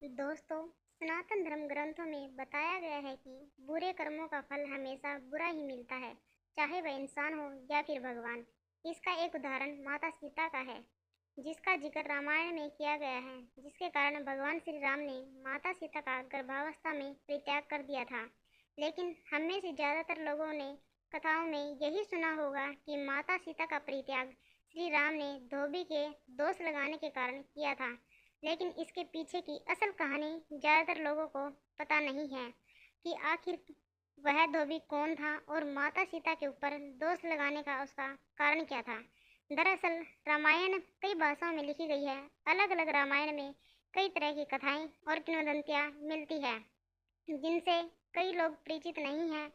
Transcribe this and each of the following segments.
दोस्तों, सनातन धर्म ग्रंथों में बताया गया है कि बुरे कर्मों का फल हमेशा बुरा ही मिलता है, चाहे वह इंसान हो या फिर भगवान। इसका एक उदाहरण माता सीता का है, जिसका जिक्र रामायण में किया गया है, जिसके कारण भगवान श्री राम ने माता सीता का गर्भावस्था में परित्याग कर दिया था। लेकिन हम में से ज़्यादातर लोगों ने कथाओं में यही सुना होगा कि माता सीता का परित्याग श्री राम ने धोबी के दोष लगाने के कारण किया था। लेकिन इसके पीछे की असल कहानी ज़्यादातर लोगों को पता नहीं है कि आखिर वह धोबी कौन था और माता सीता के ऊपर दोष लगाने का उसका कारण क्या था। दरअसल रामायण कई भाषाओं में लिखी गई है। अलग अलग रामायण में कई तरह की कथाएं और किंवदंतियां मिलती है, जिनसे कई लोग परिचित नहीं हैं।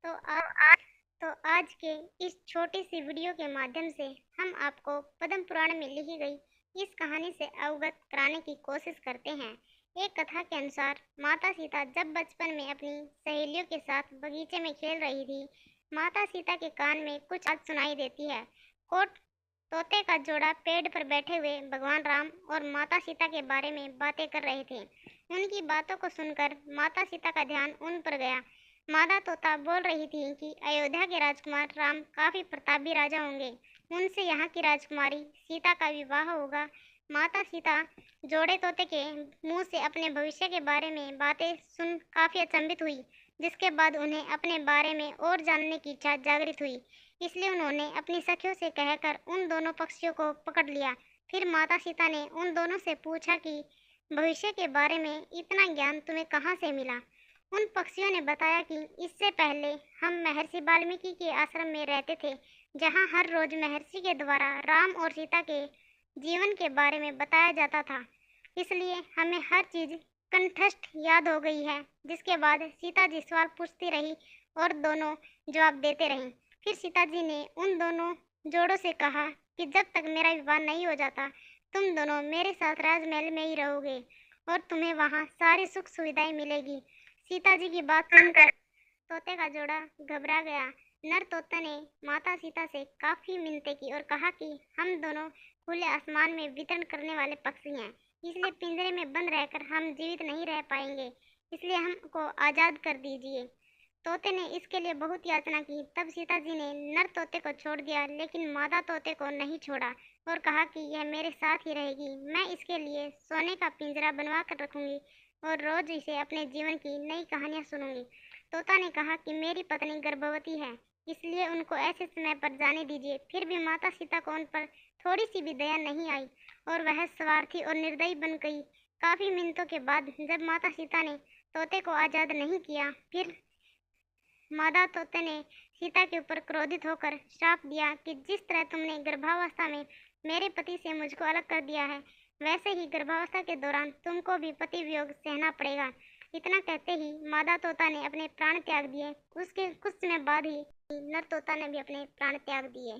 तो आज के इस छोटी सी वीडियो के माध्यम से हम आपको पद्म पुराण में लिखी गई इस कहानी से अवगत कराने की कोशिश करते हैं। एक कथा के अनुसार माता सीता जब बचपन में अपनी सहेलियों के साथ बगीचे में खेल रही थी, माता सीता के कान में कुछ आवाज सुनाई देती है। कोट तोते का जोड़ा पेड़ पर बैठे हुए भगवान राम और माता सीता के बारे में बातें कर रहे थे। उनकी बातों को सुनकर माता सीता का ध्यान उन पर गया। मादा तोता बोल रही थी कि अयोध्या के राजकुमार राम काफी प्रतापी राजा होंगे, उनसे यहाँ की राजकुमारी सीता का विवाह होगा। माता सीता जोड़े तोते के मुंह से अपने भविष्य के बारे में बातें सुन काफी अचंभित हुई, जिसके बाद उन्हें अपने बारे में और जानने की इच्छा जागृत हुई। इसलिए उन्होंने अपनी सखियों से कहकर उन दोनों पक्षियों को पकड़ लिया। फिर माता सीता ने उन दोनों से पूछा कि भविष्य के बारे में इतना ज्ञान तुम्हें कहाँ से मिला। उन पक्षियों ने बताया कि इससे पहले हम महर्षि वाल्मीकि के आश्रम में रहते थे, जहाँ हर रोज महर्षि के द्वारा राम और सीता के जीवन के बारे में बताया जाता था। इसलिए हमें हर चीज कंठस्थ याद हो गई है। जिसके बाद सीता जी सवाल पूछती रही और दोनों जवाब देते रहीं। फिर सीता जी ने उन दोनों जोड़ों से कहा कि जब तक मेरा विवाह नहीं हो जाता, तुम दोनों मेरे साथ राजमहल में ही रहोगे और तुम्हें वहाँ सारी सुख सुविधाएं मिलेगी। सीता जी की बात सुनकर तोते का जोड़ा घबरा गया। नर तोते ने माता सीता से काफी मिन्नतें की और कहा कि हम दोनों खुले आसमान में विचरण करने वाले पक्षी हैं, इसलिए पिंजरे में बंद रहकर हम जीवित नहीं रह पाएंगे, इसलिए हमको आज़ाद कर दीजिए। तोते ने इसके लिए बहुत याचना की। तब सीता जी ने नर तोते को छोड़ दिया, लेकिन मादा तोते को नहीं छोड़ा और कहा कि यह मेरे साथ ही रहेगी। मैं इसके लिए सोने का पिंजरा बनवा कर रखूंगी और रोज इसे अपने जीवन की नई कहानियां सुनूंगी। तोता ने कहा कि मेरी पत्नी गर्भवती है, इसलिए उनको ऐसे समय पर जाने दीजिए। फिर भी माता सीता को उन पर थोड़ी सी भी दया नहीं आई और वह स्वार्थी और निर्दयी बन गई। काफी मिन्नतों के बाद जब माता सीता ने तोते को आजाद नहीं किया, फिर मादा तोते ने सीता के ऊपर क्रोधित होकर श्राप दिया कि जिस तरह तुमने गर्भावस्था में मेरे पति से मुझको अलग कर दिया है, वैसे ही गर्भावस्था के दौरान तुमको भी पति वियोग सहना पड़ेगा। इतना कहते ही मादा तोता ने अपने प्राण त्याग दिए। उसके कुछ समय बाद ही नर तोता ने भी अपने प्राण त्याग दिए।